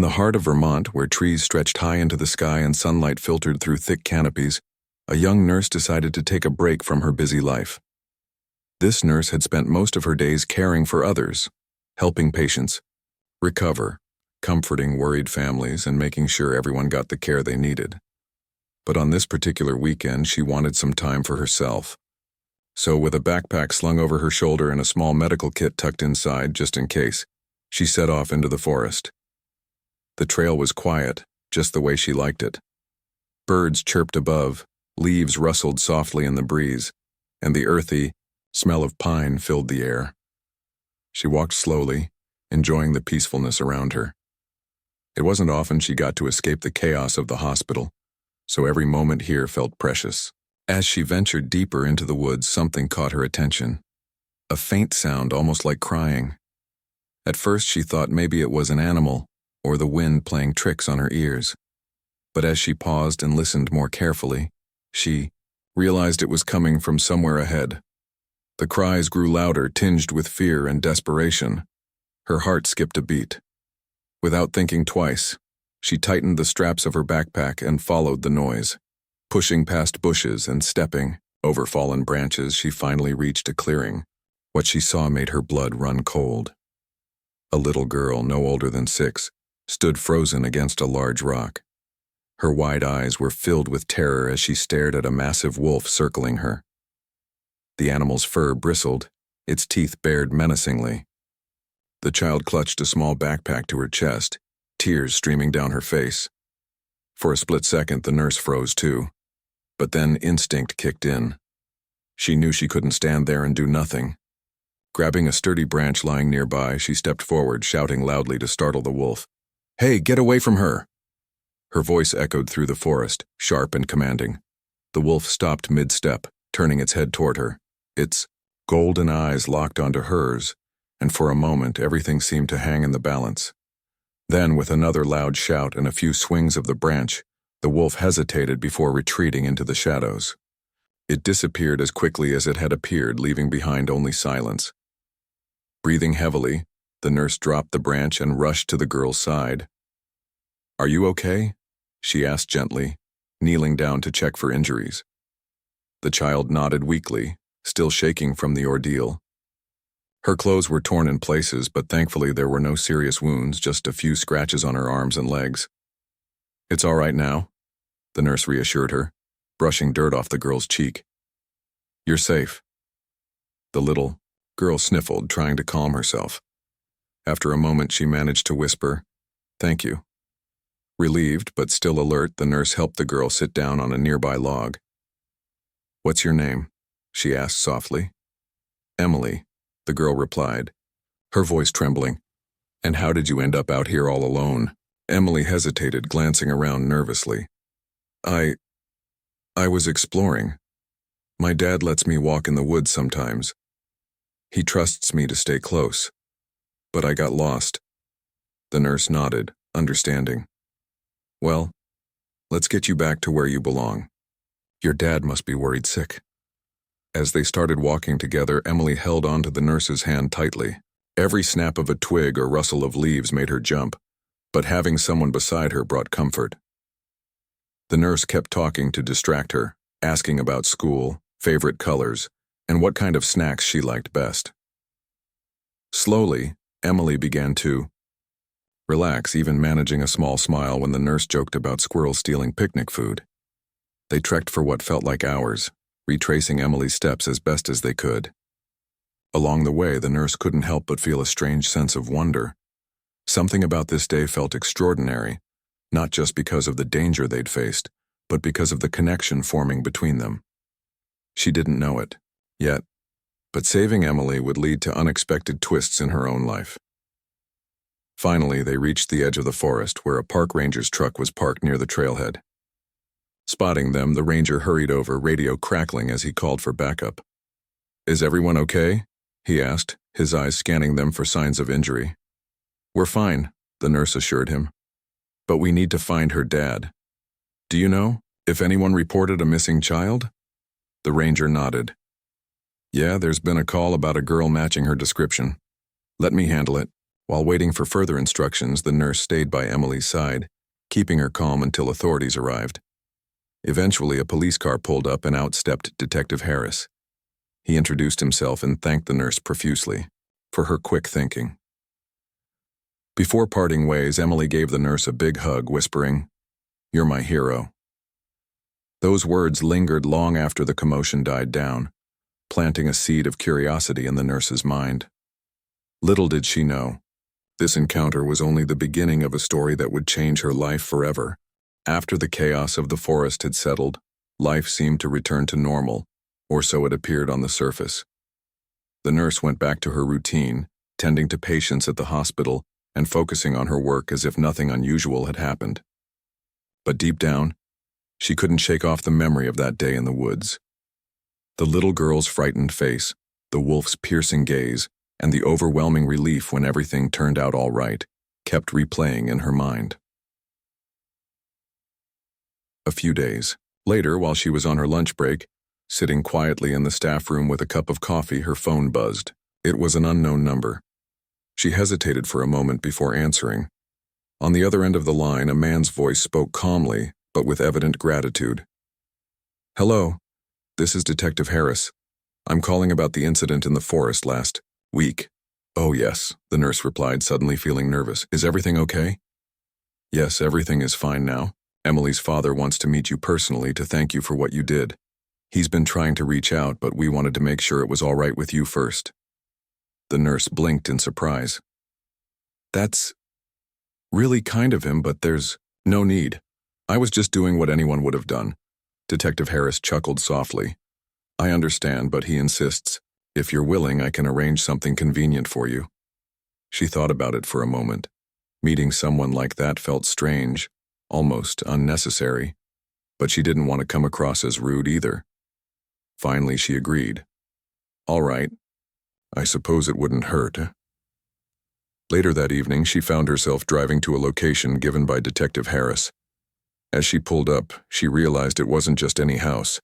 In the heart of Vermont, where trees stretched high into the sky and sunlight filtered through thick canopies, a young nurse decided to take a break from her busy life. This nurse had spent most of her days caring for others, helping patients recover, comforting worried families, and making sure everyone got the care they needed. But on this particular weekend, she wanted some time for herself. So with a backpack slung over her shoulder and a small medical kit tucked inside just in case, she set off into the forest. The trail was quiet, just the way she liked it. Birds chirped above, leaves rustled softly in the breeze, and the earthy smell of pine filled the air. She walked slowly, enjoying the peacefulness around her. It wasn't often she got to escape the chaos of the hospital, so every moment here felt precious. As she ventured deeper into the woods, something caught her attention. A faint sound, almost like crying. At first she thought maybe it was an animal, or the wind playing tricks on her ears. But as she paused and listened more carefully, she realized it was coming from somewhere ahead. The cries grew louder, tinged with fear and desperation. Her heart skipped a beat. Without thinking twice, she tightened the straps of her backpack and followed the noise. Pushing past bushes and stepping over fallen branches, she finally reached a clearing. What she saw made her blood run cold. A little girl, no older than 6, stood frozen against a large rock. Her wide eyes were filled with terror as she stared at a massive wolf circling her. The animal's fur bristled, its teeth bared menacingly. The child clutched a small backpack to her chest, tears streaming down her face. For a split second, the nurse froze too. But then instinct kicked in. She knew she couldn't stand there and do nothing. Grabbing a sturdy branch lying nearby, she stepped forward, shouting loudly to startle the wolf. "Hey, get away from her!" Her voice echoed through the forest, sharp and commanding. The wolf stopped mid-step, turning its head toward her. Its golden eyes locked onto hers, and for a moment everything seemed to hang in the balance. Then, with another loud shout and a few swings of the branch, the wolf hesitated before retreating into the shadows. It disappeared as quickly as it had appeared, leaving behind only silence. Breathing heavily, the nurse dropped the branch and rushed to the girl's side. "Are you okay?" she asked gently, kneeling down to check for injuries. The child nodded weakly, still shaking from the ordeal. Her clothes were torn in places, but thankfully there were no serious wounds, just a few scratches on her arms and legs. "It's all right now," the nurse reassured her, brushing dirt off the girl's cheek. "You're safe." The little girl sniffled, trying to calm herself. After a moment, she managed to whisper, "Thank you." Relieved, but still alert, the nurse helped the girl sit down on a nearby log. "What's your name?" she asked softly. "Emily," the girl replied, her voice trembling. "And how did you end up out here all alone?" Emily hesitated, glancing around nervously. I was exploring. My dad lets me walk in the woods sometimes. He trusts me to stay close. But I got lost." The nurse nodded, understanding. "Well, let's get you back to where you belong. Your dad must be worried sick." As they started walking together, Emily held onto the nurse's hand tightly. Every snap of a twig or rustle of leaves made her jump, but having someone beside her brought comfort. The nurse kept talking to distract her, asking about school, favorite colors, and what kind of snacks she liked best. Slowly, Emily began to relax, even managing a small smile when the nurse joked about squirrels stealing picnic food. They trekked for what felt like hours, retracing Emily's steps as best as they could. Along the way, the nurse couldn't help but feel a strange sense of wonder. Something about this day felt extraordinary, not just because of the danger they'd faced, but because of the connection forming between them. She didn't know it yet, but saving Emily would lead to unexpected twists in her own life. Finally, they reached the edge of the forest, where a park ranger's truck was parked near the trailhead. Spotting them, the ranger hurried over, radio crackling as he called for backup. "Is everyone okay?" he asked, his eyes scanning them for signs of injury. "We're fine," the nurse assured him. "But we need to find her dad. Do you know if anyone reported a missing child?" The ranger nodded. "Yeah, there's been a call about a girl matching her description. Let me handle it," While waiting for further instructions, the nurse stayed by Emily's side, keeping her calm until authorities arrived. Eventually, a police car pulled up and out stepped Detective Harris. He introduced himself and thanked the nurse profusely for her quick thinking. Before parting ways, Emily gave the nurse a big hug, whispering, "You're my hero." Those words lingered long after the commotion died down, planting a seed of curiosity in the nurse's mind. Little did she know, this encounter was only the beginning of a story that would change her life forever. After the chaos of the forest had settled, life seemed to return to normal, or so it appeared on the surface. The nurse went back to her routine, tending to patients at the hospital and focusing on her work as if nothing unusual had happened. But deep down, she couldn't shake off the memory of that day in the woods. The little girl's frightened face, the wolf's piercing gaze, and the overwhelming relief when everything turned out all right kept replaying in her mind. A few days later, while she was on her lunch break, sitting quietly in the staff room with a cup of coffee, her phone buzzed. It was an unknown number. She hesitated for a moment before answering. On the other end of the line, a man's voice spoke calmly, but with evident gratitude. "Hello, this is Detective Harris. I'm calling about the incident in the forest last week." "Oh yes," the nurse replied, suddenly feeling nervous. "Is everything okay?" "Yes, everything is fine now. Emily's father wants to meet you personally to thank you for what you did. He's been trying to reach out, but we wanted to make sure it was all right with you first." The nurse blinked in surprise. "That's really kind of him, but there's no need. I was just doing what anyone would have done." Detective Harris chuckled softly. "I understand, but he insists. If you're willing, I can arrange something convenient for you." She thought about it for a moment. Meeting someone like that felt strange, almost unnecessary, but she didn't want to come across as rude either. Finally, she agreed. "All right. I suppose it wouldn't hurt." Later that evening, she found herself driving to a location given by Detective Harris. As she pulled up, she realized it wasn't just any house.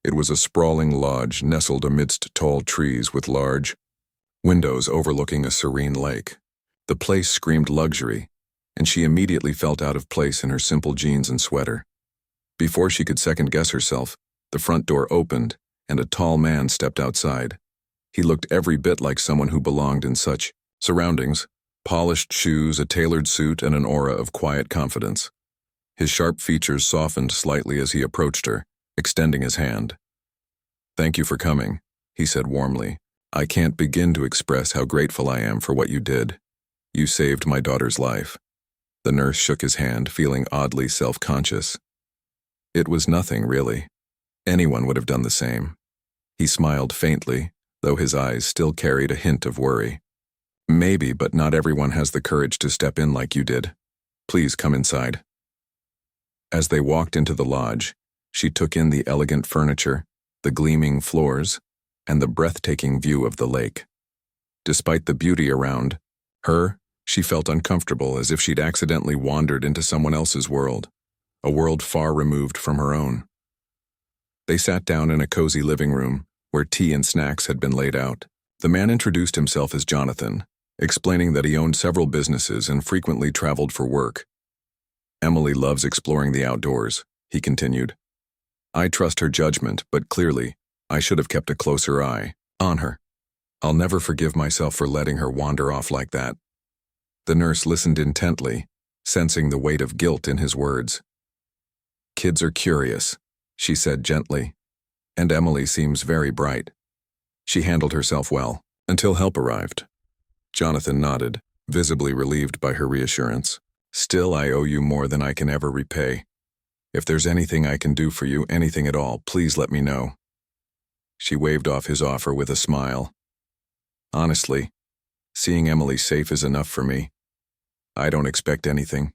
It was a sprawling lodge nestled amidst tall trees with large windows overlooking a serene lake. The place screamed luxury, and she immediately felt out of place in her simple jeans and sweater. Before she could second-guess herself, the front door opened, and a tall man stepped outside. He looked every bit like someone who belonged in such surroundings: polished shoes, a tailored suit, and an aura of quiet confidence. His sharp features softened slightly as he approached her, extending his hand. "Thank you for coming," he said warmly. "I can't begin to express how grateful I am for what you did. You saved my daughter's life." The nurse shook his hand, feeling oddly self-conscious. "It was nothing, really. Anyone would have done the same." He smiled faintly, though his eyes still carried a hint of worry. "Maybe, but not everyone has the courage to step in like you did. Please come inside." As they walked into the lodge, she took in the elegant furniture, the gleaming floors, and the breathtaking view of the lake. Despite the beauty around her, she felt uncomfortable, as if she'd accidentally wandered into someone else's world, a world far removed from her own. They sat down in a cozy living room, where tea and snacks had been laid out. The man introduced himself as Jonathan, explaining that he owned several businesses and frequently traveled for work. "Emily loves exploring the outdoors," he continued. "I trust her judgment, but clearly, I should have kept a closer eye on her. I'll never forgive myself for letting her wander off like that." The nurse listened intently, sensing the weight of guilt in his words. "Kids are curious," she said gently, "and Emily seems very bright. She handled herself well, until help arrived." Jonathan nodded, visibly relieved by her reassurance. "Still, I owe you more than I can ever repay. If there's anything I can do for you, anything at all, please let me know." She waved off his offer with a smile. "Honestly, seeing Emily safe is enough for me. I don't expect anything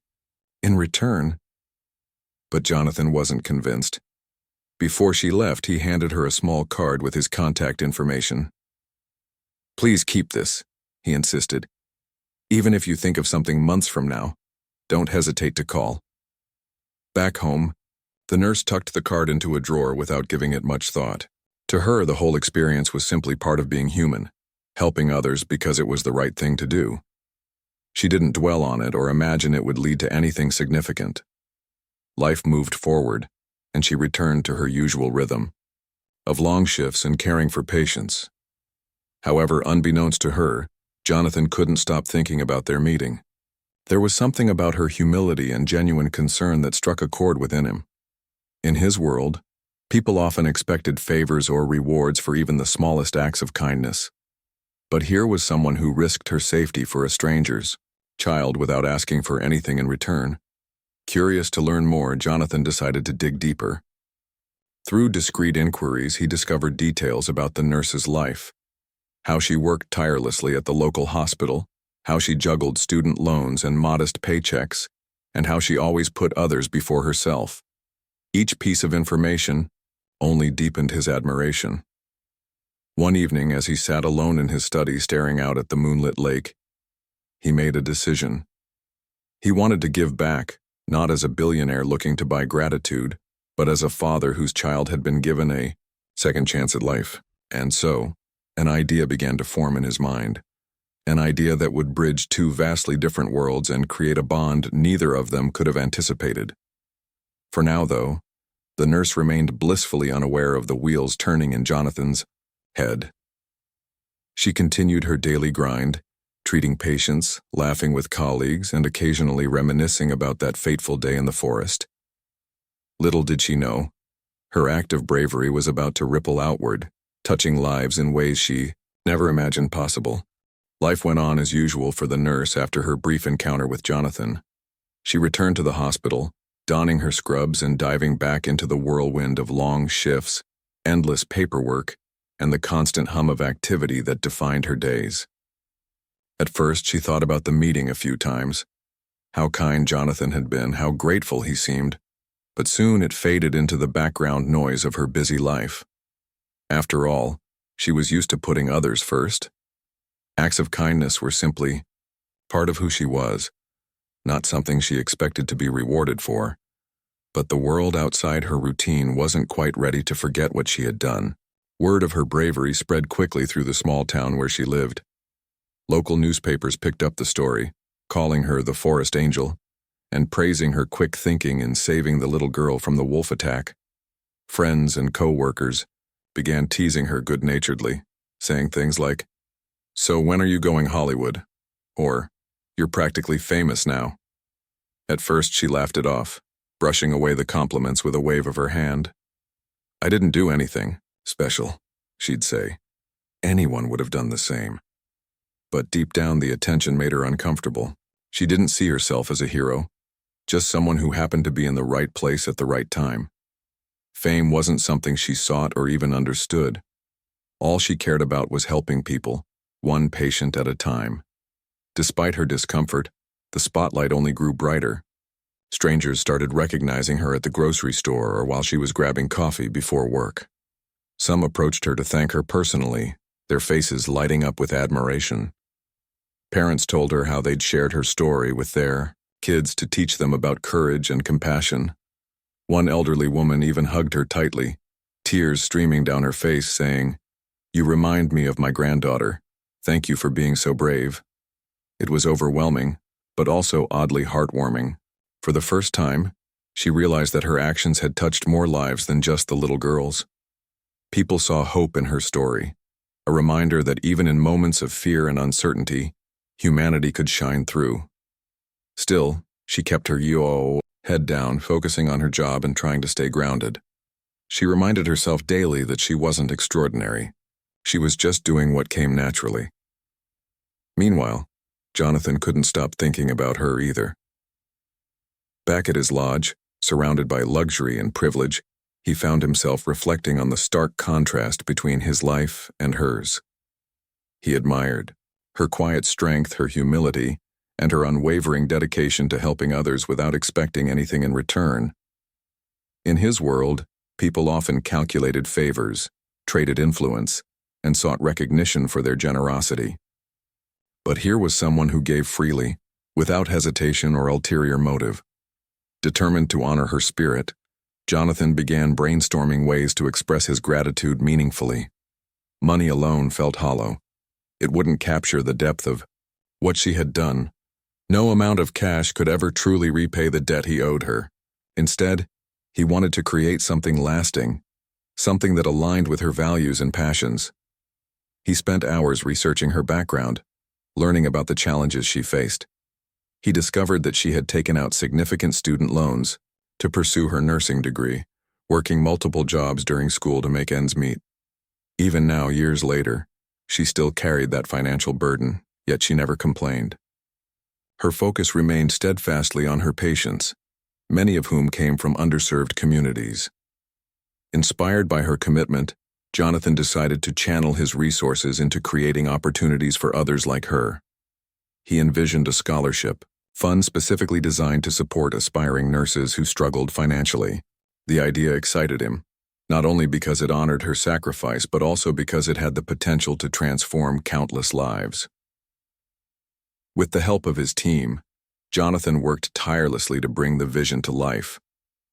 in return." But Jonathan wasn't convinced. Before she left, he handed her a small card with his contact information. "Please keep this," he insisted. "Even if you think of something months from now, don't hesitate to call." Back home, the nurse tucked the card into a drawer without giving it much thought. To her, the whole experience was simply part of being human, helping others because it was the right thing to do. She didn't dwell on it or imagine it would lead to anything significant. Life moved forward, and she returned to her usual rhythm of long shifts and caring for patients. However, unbeknownst to her, Jonathan couldn't stop thinking about their meeting. There was something about her humility and genuine concern that struck a chord within him. In his world, people often expected favors or rewards for even the smallest acts of kindness. But here was someone who risked her safety for a stranger's child without asking for anything in return. Curious to learn more, Jonathan decided to dig deeper. Through discreet inquiries, he discovered details about the nurse's life: how she worked tirelessly at the local hospital, how she juggled student loans and modest paychecks, and how she always put others before herself. Each piece of information only deepened his admiration. One evening, as he sat alone in his study staring out at the moonlit lake, he made a decision. He wanted to give back, not as a billionaire looking to buy gratitude, but as a father whose child had been given a second chance at life. And so, an idea began to form in his mind. An idea that would bridge two vastly different worlds and create a bond neither of them could have anticipated. For now, though, the nurse remained blissfully unaware of the wheels turning in Jonathan's head. She continued her daily grind, treating patients, laughing with colleagues, and occasionally reminiscing about that fateful day in the forest. Little did she know, her act of bravery was about to ripple outward, touching lives in ways she never imagined possible. Life went on as usual for the nurse after her brief encounter with Jonathan. She returned to the hospital, donning her scrubs and diving back into the whirlwind of long shifts, endless paperwork, and the constant hum of activity that defined her days. At first, she thought about the meeting a few times, how kind Jonathan had been, how grateful he seemed, but soon it faded into the background noise of her busy life. After all, she was used to putting others first. Acts of kindness were simply part of who she was, not something she expected to be rewarded for. But the world outside her routine wasn't quite ready to forget what she had done. Word of her bravery spread quickly through the small town where she lived. Local newspapers picked up the story, calling her the Forest Angel, and praising her quick thinking in saving the little girl from the wolf attack. Friends and co-workers began teasing her good-naturedly, saying things like, "So when are you going Hollywood?" Or, "You're practically famous now." At first she laughed it off, brushing away the compliments with a wave of her hand. "I didn't do anything special," she'd say. Anyone would have done the same. But deep down the attention made her uncomfortable. She didn't see herself as a hero, just someone who happened to be in the right place at the right time. Fame wasn't something she sought or even understood. All she cared about was helping people, one patient at a time. Despite her discomfort, the spotlight only grew brighter. Strangers started recognizing her at the grocery store or while she was grabbing coffee before work. Some approached her to thank her personally, their faces lighting up with admiration. Parents told her how they'd shared her story with their kids to teach them about courage and compassion. One elderly woman even hugged her tightly, tears streaming down her face, saying, "You remind me of my granddaughter. Thank you for being so brave." It was overwhelming, but also oddly heartwarming. For the first time, she realized that her actions had touched more lives than just the little girl's. People saw hope in her story, a reminder that even in moments of fear and uncertainty, humanity could shine through. Still, she kept her head down, focusing on her job and trying to stay grounded. She reminded herself daily that she wasn't extraordinary. She was just doing what came naturally. Meanwhile, Jonathan couldn't stop thinking about her either. Back at his lodge, surrounded by luxury and privilege, he found himself reflecting on the stark contrast between his life and hers. He admired her quiet strength, her humility, and her unwavering dedication to helping others without expecting anything in return. In his world, people often calculated favors, traded influence, and sought recognition for their generosity. But here was someone who gave freely, without hesitation or ulterior motive. Determined to honor her spirit, Jonathan began brainstorming ways to express his gratitude meaningfully. Money alone felt hollow. It wouldn't capture the depth of what she had done, No amount of cash could ever truly repay the debt he owed her. Instead, he wanted to create something lasting, something that aligned with her values and passions. He spent hours researching her background, learning about the challenges she faced. He discovered that she had taken out significant student loans to pursue her nursing degree, working multiple jobs during school to make ends meet. Even now, years later, she still carried that financial burden, yet she never complained. Her focus remained steadfastly on her patients, many of whom came from underserved communities. Inspired by her commitment, Jonathan decided to channel his resources into creating opportunities for others like her. He envisioned a scholarship, fund specifically designed to support aspiring nurses who struggled financially. The idea excited him, not only because it honored her sacrifice, but also because it had the potential to transform countless lives. With the help of his team, Jonathan worked tirelessly to bring the vision to life.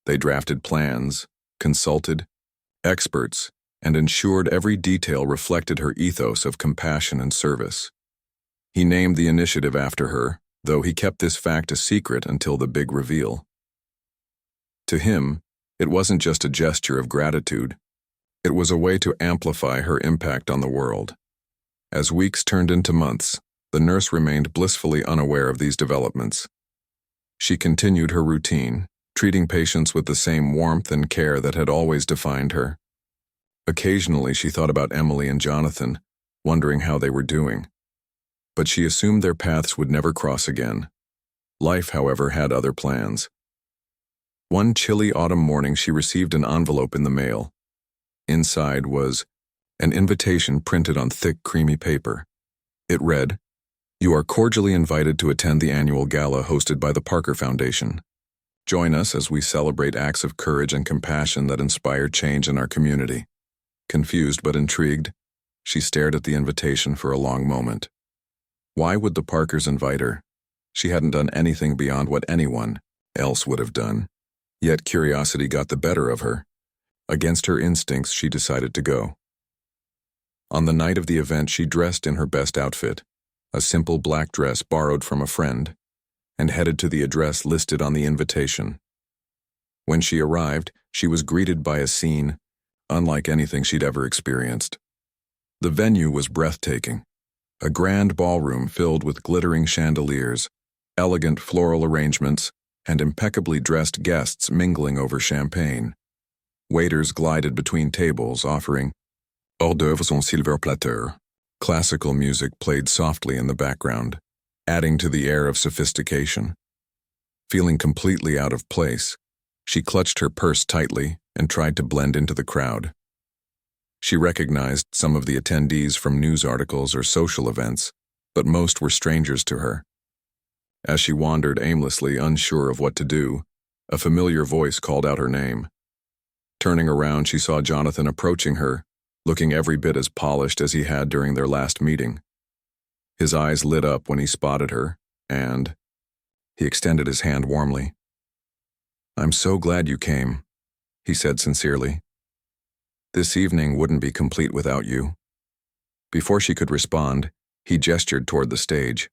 They drafted plans, consulted experts, and ensured every detail reflected her ethos of compassion and service. He named the initiative after her, though he kept this fact a secret until the big reveal. To him, it wasn't just a gesture of gratitude. It was a way to amplify her impact on the world. As weeks turned into months, the nurse remained blissfully unaware of these developments. She continued her routine, treating patients with the same warmth and care that had always defined her. Occasionally, she thought about Emily and Jonathan, wondering how they were doing. But she assumed their paths would never cross again. Life, however, had other plans. One chilly autumn morning, she received an envelope in the mail. Inside was an invitation printed on thick, creamy paper. It read, "You are cordially invited to attend the annual gala hosted by the Parker Foundation. Join us as we celebrate acts of courage and compassion that inspire change in our community." Confused but intrigued, she stared at the invitation for a long moment. Why would the Parkers invite her? She hadn't done anything beyond what anyone else would have done. Yet curiosity got the better of her. Against her instincts, she decided to go. On the night of the event, she dressed in her best outfit, a simple black dress borrowed from a friend, and headed to the address listed on the invitation. When she arrived, she was greeted by a scene unlike anything she'd ever experienced. The venue was breathtaking, a grand ballroom filled with glittering chandeliers, elegant floral arrangements, and impeccably dressed guests mingling over champagne. Waiters glided between tables, offering hors d'oeuvres en silver platter. Classical music played softly in the background, adding to the air of sophistication. Feeling completely out of place, she clutched her purse tightly and tried to blend into the crowd. She recognized some of the attendees from news articles or social events, but most were strangers to her. As she wandered aimlessly, unsure of what to do, a familiar voice called out her name. Turning around, she saw Jonathan approaching her, looking every bit as polished as he had during their last meeting. His eyes lit up when he spotted her, and he extended his hand warmly. "I'm so glad you came," he said sincerely. "This evening wouldn't be complete without you." Before she could respond, he gestured toward the stage.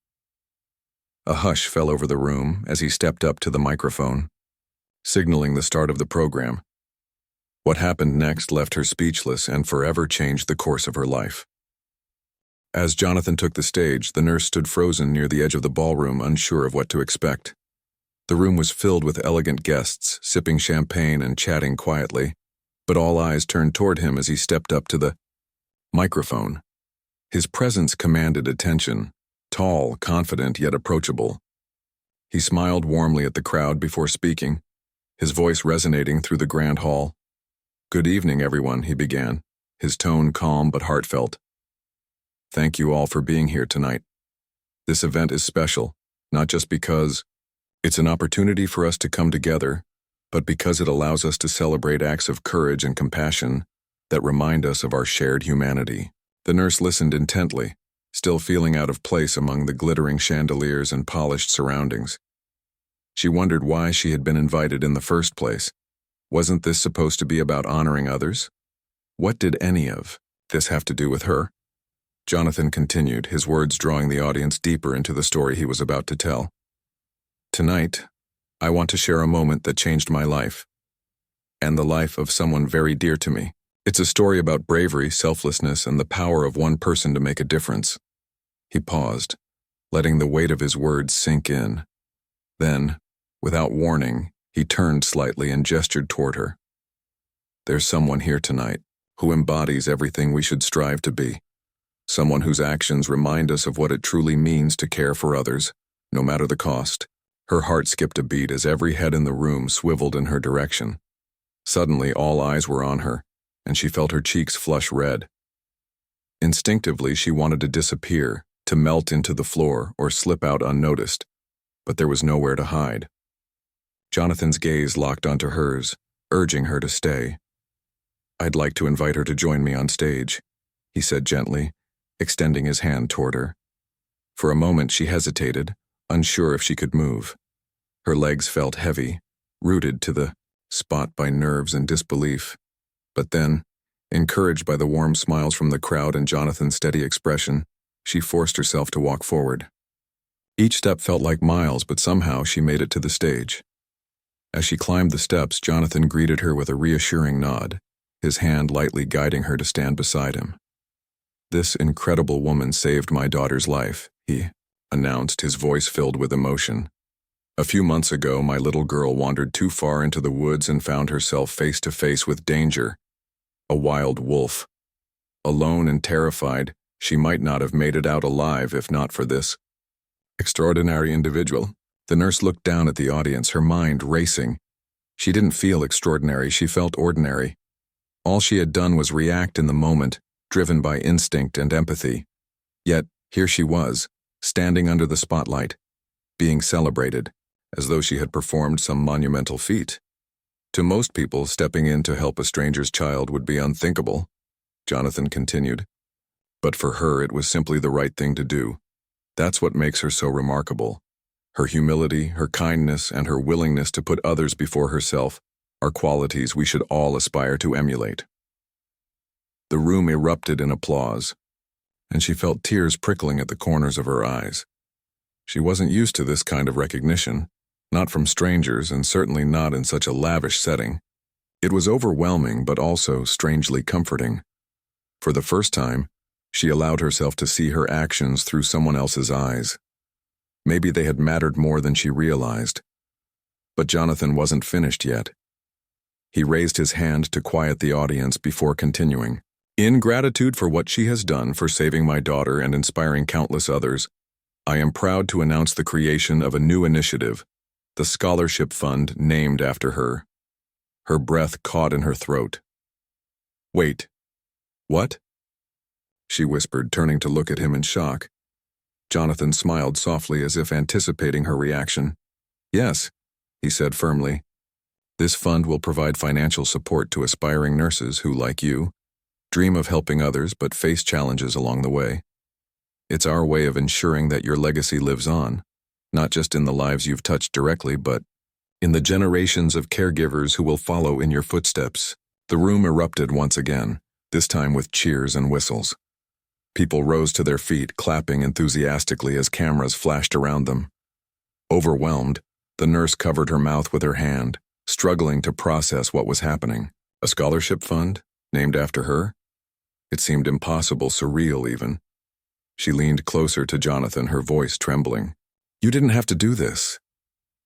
A hush fell over the room as he stepped up to the microphone, signaling the start of the program. What happened next left her speechless and forever changed the course of her life. As Jonathan took the stage, the nurse stood frozen near the edge of the ballroom, unsure of what to expect. The room was filled with elegant guests, sipping champagne and chatting quietly, but all eyes turned toward him as he stepped up to the microphone. His presence commanded attention, tall, confident, yet approachable. He smiled warmly at the crowd before speaking, his voice resonating through the grand hall. "Good evening, everyone," he began, his tone calm but heartfelt. "Thank you all for being here tonight. This event is special, not just because it's an opportunity for us to come together, but because it allows us to celebrate acts of courage and compassion that remind us of our shared humanity." The nurse listened intently, still feeling out of place among the glittering chandeliers and polished surroundings. She wondered why she had been invited in the first place. Wasn't this supposed to be about honoring others? What did any of this have to do with her? Jonathan continued, his words drawing the audience deeper into the story he was about to tell. Tonight, I want to share a moment that changed my life, and the life of someone very dear to me. It's a story about bravery, selflessness, and the power of one person to make a difference. He paused, letting the weight of his words sink in. Then, without warning, he turned slightly and gestured toward her. There's someone here tonight who embodies everything we should strive to be. Someone whose actions remind us of what it truly means to care for others, no matter the cost. Her heart skipped a beat as every head in the room swiveled in her direction. Suddenly, all eyes were on her, and she felt her cheeks flush red. Instinctively, she wanted to disappear, to melt into the floor or slip out unnoticed, but there was nowhere to hide. Jonathan's gaze locked onto hers, urging her to stay. "I'd like to invite her to join me on stage," he said gently, extending his hand toward her. For a moment she hesitated, unsure if she could move. Her legs felt heavy, rooted to the spot by nerves and disbelief. But then, encouraged by the warm smiles from the crowd and Jonathan's steady expression, she forced herself to walk forward. Each step felt like miles, but somehow she made it to the stage. As she climbed the steps, Jonathan greeted her with a reassuring nod, his hand lightly guiding her to stand beside him. "This incredible woman saved my daughter's life," he announced, his voice filled with emotion. "A few months ago, my little girl wandered too far into the woods and found herself face to face with danger. A wild wolf. Alone and terrified, she might not have made it out alive if not for this extraordinary individual." The nurse looked down at the audience, her mind racing. She didn't feel extraordinary, she felt ordinary. All she had done was react in the moment, driven by instinct and empathy. Yet, here she was, standing under the spotlight, being celebrated, as though she had performed some monumental feat. To most people, stepping in to help a stranger's child would be unthinkable, Jonathan continued. But for her, it was simply the right thing to do. That's what makes her so remarkable. Her humility, her kindness, and her willingness to put others before herself are qualities we should all aspire to emulate. The room erupted in applause, and she felt tears prickling at the corners of her eyes. She wasn't used to this kind of recognition, not from strangers and certainly not in such a lavish setting. It was overwhelming but also strangely comforting. For the first time, she allowed herself to see her actions through someone else's eyes. Maybe they had mattered more than she realized. But Jonathan wasn't finished yet. He raised his hand to quiet the audience before continuing. "In gratitude for what she has done for saving my daughter and inspiring countless others, I am proud to announce the creation of a new initiative, the scholarship fund named after her." Her breath caught in her throat. "Wait, what?" she whispered, turning to look at him in shock. Jonathan smiled softly as if anticipating her reaction. "Yes," he said firmly. "This fund will provide financial support to aspiring nurses who, like you, dream of helping others but face challenges along the way. It's our way of ensuring that your legacy lives on, not just in the lives you've touched directly, but in the generations of caregivers who will follow in your footsteps." The room erupted once again, this time with cheers and whistles. People rose to their feet, clapping enthusiastically as cameras flashed around them. Overwhelmed, the nurse covered her mouth with her hand, struggling to process what was happening. A scholarship fund, named after her? It seemed impossible, surreal even. She leaned closer to Jonathan, her voice trembling. "You didn't have to do this,"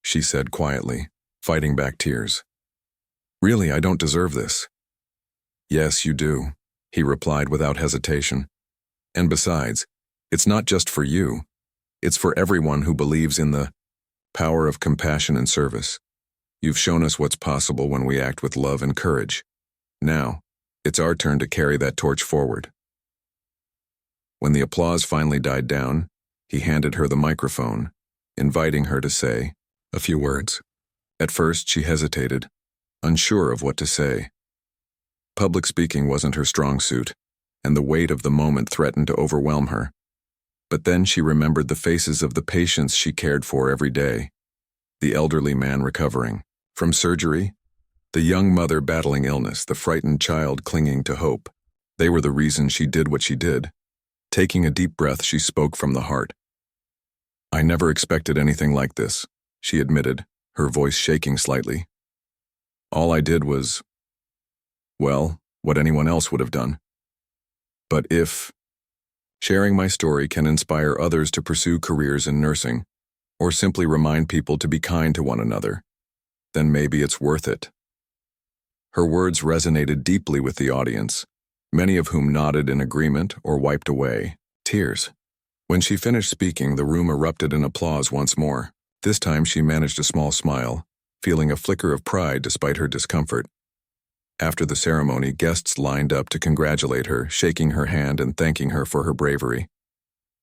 she said quietly, fighting back tears. "Really, I don't deserve this." "Yes, you do," he replied without hesitation. "And besides, it's not just for you. It's for everyone who believes in the power of compassion and service. You've shown us what's possible when we act with love and courage. Now, it's our turn to carry that torch forward." When the applause finally died down, he handed her the microphone, inviting her to say a few words. At first, she hesitated, unsure of what to say. Public speaking wasn't her strong suit, and the weight of the moment threatened to overwhelm her. But then she remembered the faces of the patients she cared for every day. The elderly man recovering from surgery, the young mother battling illness, the frightened child clinging to hope. They were the reason she did what she did. Taking a deep breath, she spoke from the heart. "I never expected anything like this. she admitted, her voice shaking slightly. All I did was, well, what anyone else would have done. But if sharing my story can inspire others to pursue careers in nursing, or simply remind people to be kind to one another, then maybe it's worth it. Her words resonated deeply with the audience, many of whom nodded in agreement or wiped away tears. When she finished speaking, the room erupted in applause once more. This time she managed a small smile, feeling a flicker of pride despite her discomfort. After the ceremony, guests lined up to congratulate her, shaking her hand and thanking her for her bravery.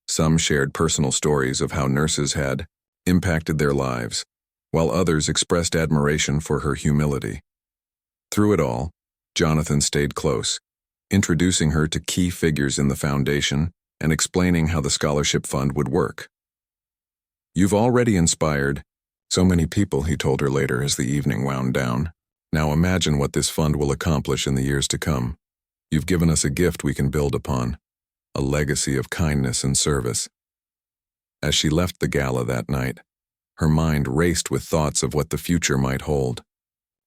Some shared personal stories of how nurses had impacted their lives, while others expressed admiration for her humility. Through it all, Jonathan stayed close, introducing her to key figures in the foundation and explaining how the scholarship fund would work. You've already inspired so many people, he told her later as the evening wound down. Now imagine what this fund will accomplish in the years to come. You've given us a gift we can build upon, a legacy of kindness and service. As she left the gala that night, her mind raced with thoughts of what the future might hold.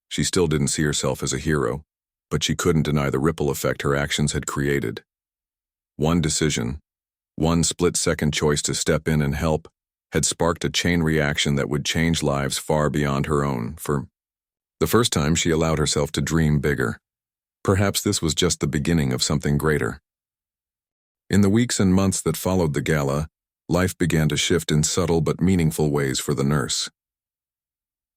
She still didn't see herself as a hero, but she couldn't deny the ripple effect her actions had created. One decision, one split-second choice to step in and help, had sparked a chain reaction that would change lives far beyond her own. For the first time, she allowed herself to dream bigger. Perhaps this was just the beginning of something greater. In the weeks and months that followed the gala, life began to shift in subtle but meaningful ways for the nurse.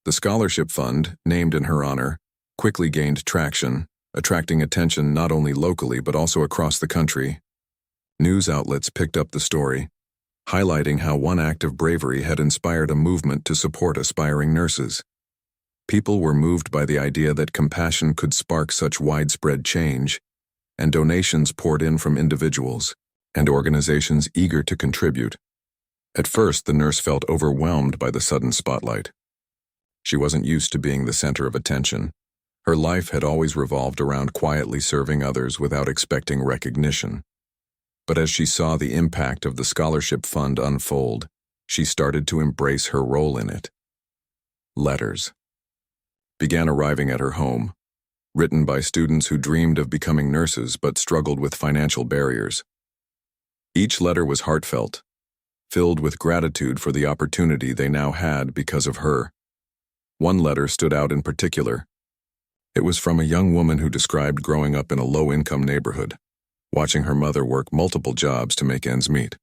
The scholarship fund, named in her honor, quickly gained traction, attracting attention not only locally but also across the country. News outlets picked up the story, highlighting how one act of bravery had inspired a movement to support aspiring nurses. People were moved by the idea that compassion could spark such widespread change, and donations poured in from individuals and organizations eager to contribute. At first, the nurse felt overwhelmed by the sudden spotlight. She wasn't used to being the center of attention. Her life had always revolved around quietly serving others without expecting recognition. But as she saw the impact of the scholarship fund unfold, she started to embrace her role in it. Letters began arriving at her home, written by students who dreamed of becoming nurses but struggled with financial barriers. Each letter was heartfelt, filled with gratitude for the opportunity they now had because of her. One letter stood out in particular. It was from a young woman who described growing up in a low-income neighborhood, watching her mother work multiple jobs to make ends meet.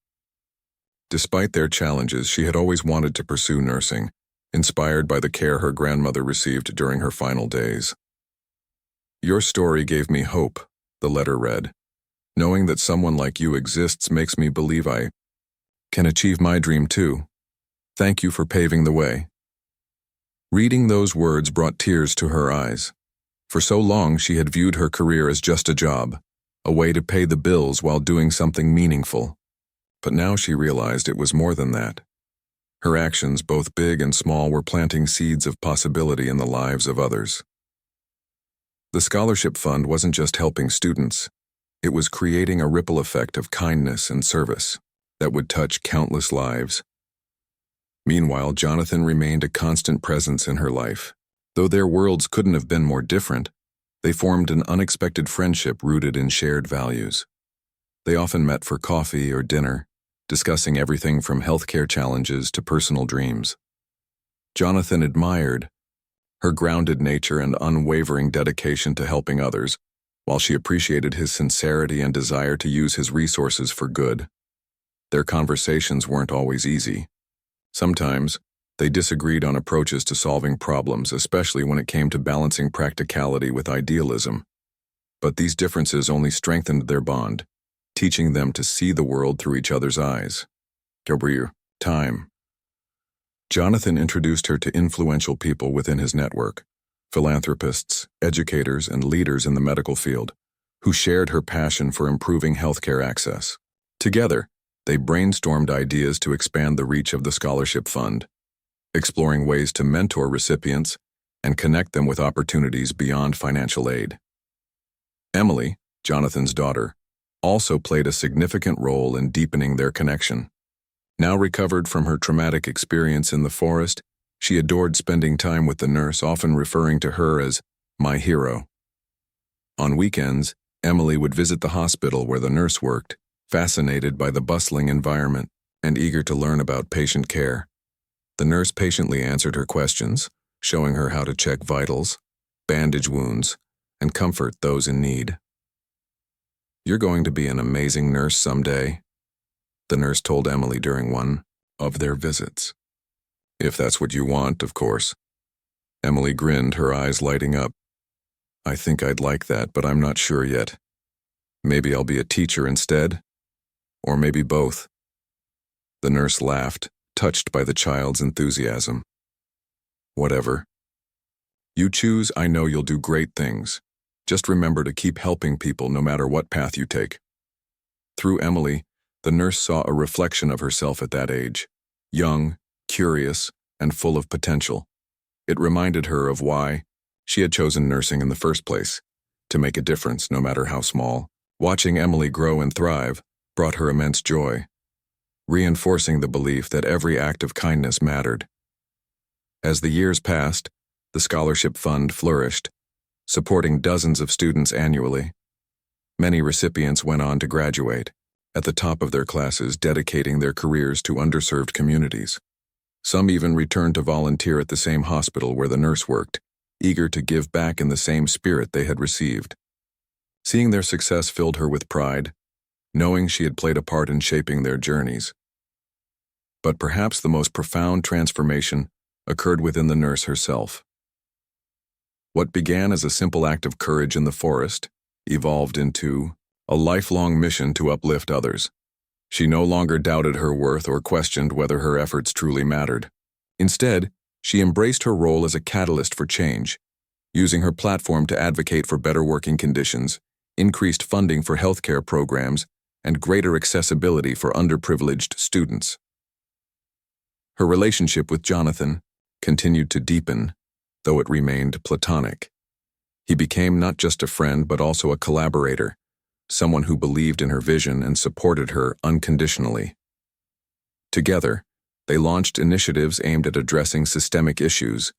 Despite their challenges, she had always wanted to pursue nursing, inspired by the care her grandmother received during her final days. Your story gave me hope, the letter read. Knowing that someone like you exists makes me believe I can achieve my dream too. Thank you for paving the way. Reading those words brought tears to her eyes. For so long, she had viewed her career as just a job, a way to pay the bills while doing something meaningful. But now she realized it was more than that. Her actions, both big and small, were planting seeds of possibility in the lives of others. The scholarship fund wasn't just helping students. It was creating a ripple effect of kindness and service that would touch countless lives. Meanwhile, Jonathan remained a constant presence in her life. Though their worlds couldn't have been more different, they formed an unexpected friendship rooted in shared values. They often met for coffee or dinner, discussing everything from healthcare challenges to personal dreams. Jonathan admired her grounded nature and unwavering dedication to helping others, while she appreciated his sincerity and desire to use his resources for good. Their conversations weren't always easy. Sometimes, they disagreed on approaches to solving problems, especially when it came to balancing practicality with idealism. But these differences only strengthened their bond, teaching them to see the world through each other's eyes. Time. Jonathan introduced her to influential people within his network, philanthropists, educators, and leaders in the medical field, who shared her passion for improving healthcare access. Together, they brainstormed ideas to expand the reach of the scholarship fund, exploring ways to mentor recipients and connect them with opportunities beyond financial aid. Emily, Jonathan's daughter, also played a significant role in deepening their connection. Now recovered from her traumatic experience in the forest, She adored spending time with the nurse, often referring to her as my hero. On weekends, Emily would visit the hospital where the nurse worked, fascinated by the bustling environment and eager to learn about patient care. The nurse patiently answered her questions, showing her how to check vitals, bandage wounds, and comfort those in need. "You're going to be an amazing nurse someday," the nurse told Emily during one of their visits. "If that's what you want, of course." Emily grinned, her eyes lighting up. "I think I'd like that, but I'm not sure yet. Maybe I'll be a teacher instead, or maybe both." The nurse laughed, touched by the child's enthusiasm. "Whatever. You choose, I know you'll do great things. Just remember to keep helping people no matter what path you take." Through Emily, the nurse saw a reflection of herself at that age, young, curious, and full of potential. It reminded her of why she had chosen nursing in the first place, to make a difference no matter how small. Watching Emily grow and thrive brought her immense joy, reinforcing the belief that every act of kindness mattered. As the years passed, the scholarship fund flourished, supporting dozens of students annually. Many recipients went on to graduate, at the top of their classes, dedicating their careers to underserved communities. Some even returned to volunteer at the same hospital where the nurse worked, eager to give back in the same spirit they had received. Seeing their success filled her with pride, knowing she had played a part in shaping their journeys. But perhaps the most profound transformation occurred within the nurse herself. What began as a simple act of courage in the forest evolved into a lifelong mission to uplift others. She no longer doubted her worth or questioned whether her efforts truly mattered. Instead, she embraced her role as a catalyst for change, using her platform to advocate for better working conditions, increased funding for healthcare programs, and greater accessibility for underprivileged students. Her relationship with Jonathan continued to deepen, though it remained platonic. He became not just a friend but also a collaborator, someone who believed in her vision and supported her unconditionally. Together, they launched initiatives aimed at addressing systemic issues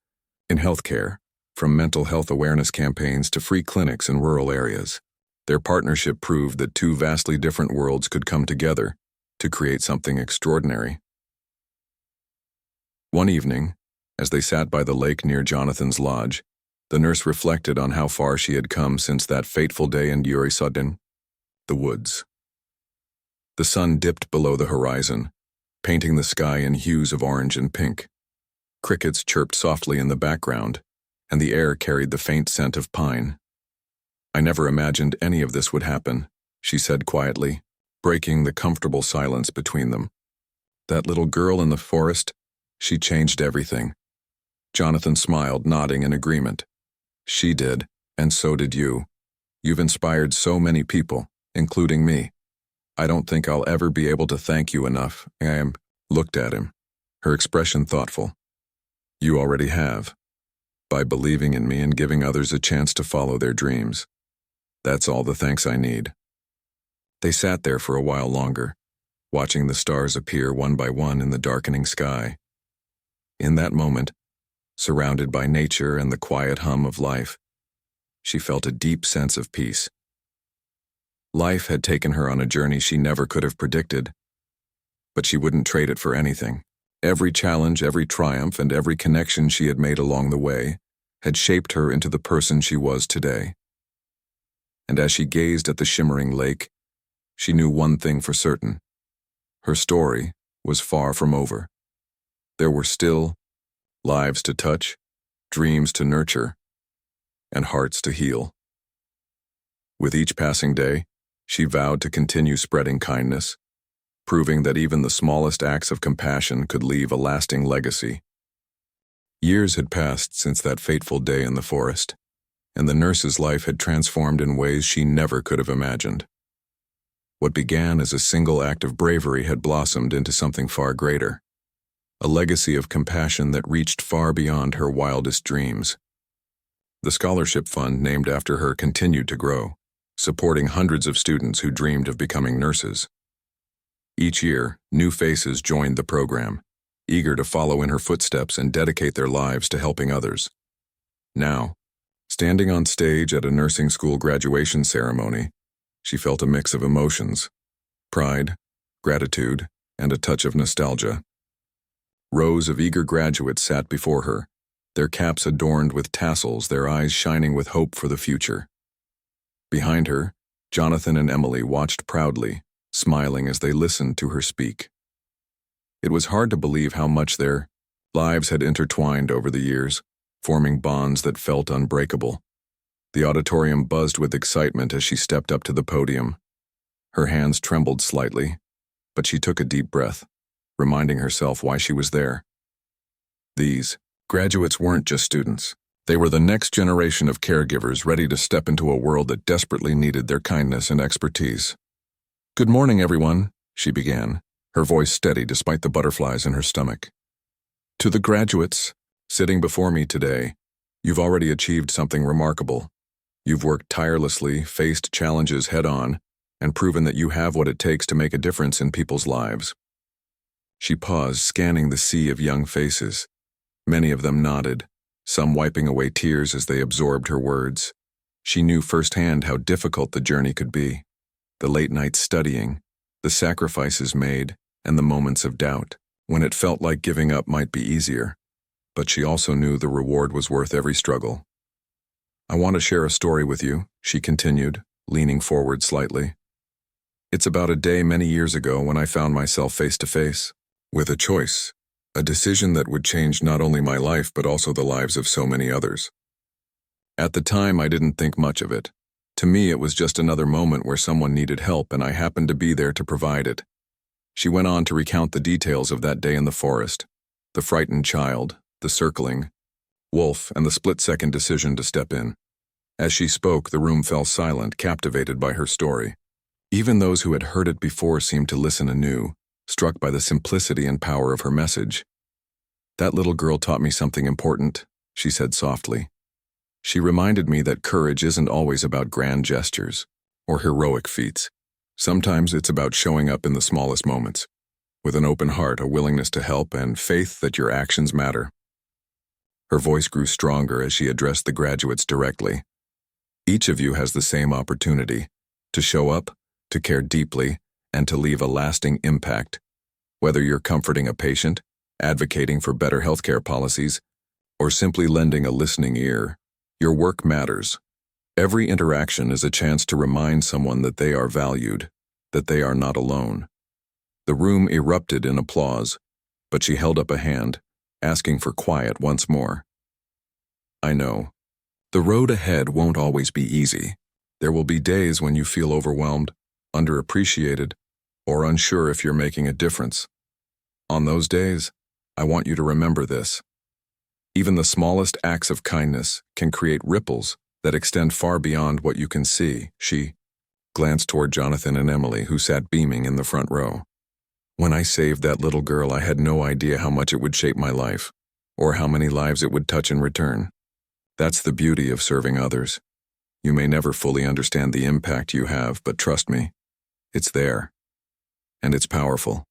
in healthcare, from mental health awareness campaigns to free clinics in rural areas. Their partnership proved that two vastly different worlds could come together to create something extraordinary. One evening, as they sat by the lake near Jonathan's lodge, the nurse reflected on how far she had come since that fateful day in Yurisadin, the woods. The sun dipped below the horizon, painting the sky in hues of orange and pink. Crickets chirped softly in the background, and the air carried the faint scent of pine. "I never imagined any of this would happen," she said quietly, breaking the comfortable silence between them. "That little girl in the forest, she changed everything." Jonathan smiled, nodding in agreement. "She did, and so did you. You've inspired so many people, including me. I don't think I'll ever be able to thank you enough." Looked at him, her expression thoughtful. "You already have, by believing in me and giving others a chance to follow their dreams. That's all the thanks I need." They sat there for a while longer, watching the stars appear one by one in the darkening sky. In that moment, surrounded by nature and the quiet hum of life, she felt a deep sense of peace. Life had taken her on a journey she never could have predicted, but she wouldn't trade it for anything. Every challenge, every triumph, and every connection she had made along the way had shaped her into the person she was today. And as she gazed at the shimmering lake, she knew one thing for certain. Her story was far from over. There were still lives to touch, dreams to nurture, and hearts to heal. With each passing day, she vowed to continue spreading kindness, proving that even the smallest acts of compassion could leave a lasting legacy. Years had passed since that fateful day in the forest, and the nurse's life had transformed in ways she never could have imagined. What began as a single act of bravery had blossomed into something far greater, a legacy of compassion that reached far beyond her wildest dreams. The scholarship fund named after her continued to grow, supporting hundreds of students who dreamed of becoming nurses. Each year, new faces joined the program, eager to follow in her footsteps and dedicate their lives to helping others. Now, standing on stage at a nursing school graduation ceremony, she felt a mix of emotions: pride, gratitude, and a touch of nostalgia. Rows of eager graduates sat before her, their caps adorned with tassels, their eyes shining with hope for the future. Behind her, Jonathan and Emily watched proudly, smiling as they listened to her speak. It was hard to believe how much their lives had intertwined over the years, forming bonds that felt unbreakable. The auditorium buzzed with excitement as she stepped up to the podium. Her hands trembled slightly, but she took a deep breath, reminding herself why she was there. These graduates weren't just students. They were the next generation of caregivers ready to step into a world that desperately needed their kindness and expertise. "Good morning, everyone," she began, her voice steady despite the butterflies in her stomach. "To the graduates sitting before me today, you've already achieved something remarkable. You've worked tirelessly, faced challenges head-on, and proven that you have what it takes to make a difference in people's lives." She paused, scanning the sea of young faces. Many of them nodded, some wiping away tears as they absorbed her words. She knew firsthand how difficult the journey could be: the late nights studying, the sacrifices made, and the moments of doubt, when it felt like giving up might be easier. But she also knew the reward was worth every struggle. "I want to share a story with you," she continued, leaning forward slightly. "It's about a day many years ago when I found myself face to face with a choice, a decision that would change not only my life but also the lives of so many others. At the time, I didn't think much of it. To me, it was just another moment where someone needed help and I happened to be there to provide it." She went on to recount the details of that day in the forest: the frightened child, the circling wolf, and the split-second decision to step in. As she spoke, the room fell silent, captivated by her story. Even those who had heard it before seemed to listen anew, struck by the simplicity and power of her message. "That little girl taught me something important," she said softly. "She reminded me that courage isn't always about grand gestures or heroic feats. Sometimes it's about showing up in the smallest moments, with an open heart, a willingness to help, and faith that your actions matter." Her voice grew stronger as she addressed the graduates directly. "Each of you has the same opportunity: to show up, to care deeply, and to leave a lasting impact. Whether you're comforting a patient, advocating for better healthcare policies, or simply lending a listening ear, your work matters. Every interaction is a chance to remind someone that they are valued, that they are not alone." The room erupted in applause, but she held up a hand, asking for quiet once more. "I know. The road ahead won't always be easy. There will be days when you feel overwhelmed, underappreciated, or unsure if you're making a difference. On those days, I want you to remember this: even the smallest acts of kindness can create ripples that extend far beyond what you can see." She glanced toward Jonathan and Emily, who sat beaming in the front row. "When I saved that little girl, I had no idea how much it would shape my life, or how many lives it would touch in return. That's the beauty of serving others. You may never fully understand the impact you have, but trust me, it's there. And it's powerful."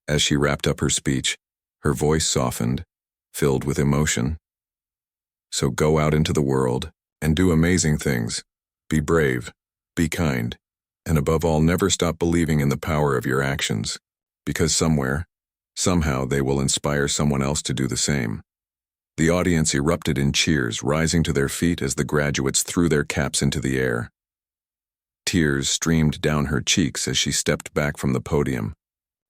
As she wrapped up her speech, her voice softened, filled with emotion. "So go out into the world and do amazing things. Be brave, be kind, and above all, never stop believing in the power of your actions, because somewhere, somehow, they will inspire someone else to do the same." The audience erupted in cheers, rising to their feet as the graduates threw their caps into the air. Tears streamed down her cheeks as she stepped back from the podium,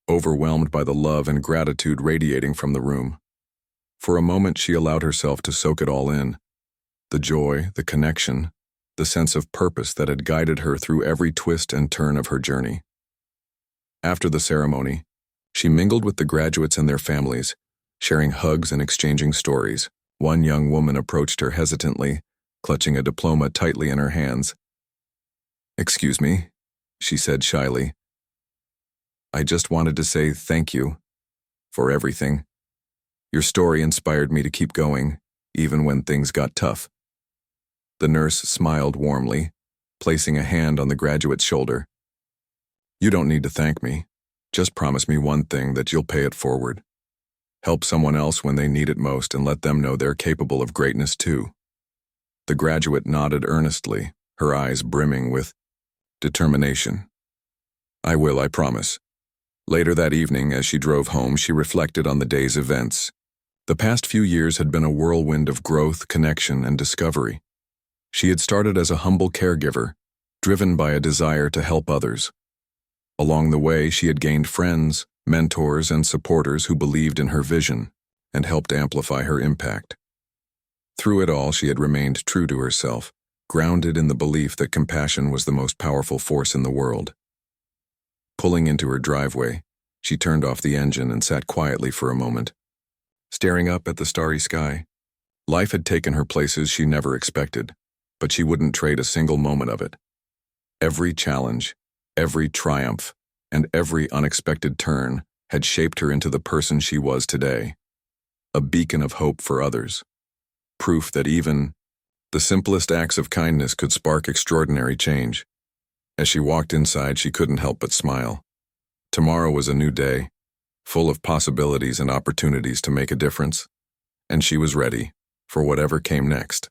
overwhelmed by the love and gratitude radiating from the room. For a moment, she allowed herself to soak it all in: the joy, the connection, the sense of purpose that had guided her through every twist and turn of her journey. After the ceremony, she mingled with the graduates and their families, sharing hugs and exchanging stories. One young woman approached her hesitantly, clutching a diploma tightly in her hands. "Excuse me," she said shyly. "I just wanted to say thank you for everything. Your story inspired me to keep going, even when things got tough." The nurse smiled warmly, placing a hand on the graduate's shoulder. "You don't need to thank me. Just promise me one thing: that you'll pay it forward." help someone else when they need it most, and let them know they're capable of greatness too. The graduate nodded earnestly, her eyes brimming with determination. I will, I promise. Later that evening, as she drove home, she reflected on the day's events. The past few years had been a whirlwind of growth, connection, and discovery. She had started as a humble caregiver, driven by a desire to help others. Along the way, she had gained friends, mentors, and supporters who believed in her vision and helped amplify her impact. Through it all, she had remained true to herself, grounded in the belief that compassion was the most powerful force in the world. Pulling into her driveway, she turned off the engine and sat quietly for a moment, staring up at the starry sky. Life had taken her places she never expected, but she wouldn't trade a single moment of it. Every challenge, every triumph, and every unexpected turn had shaped her into the person she was today, a beacon of hope for others, proof that even the simplest acts of kindness could spark extraordinary change. As she walked inside, she couldn't help but smile. Tomorrow was a new day, full of possibilities and opportunities to make a difference, and she was ready for whatever came next.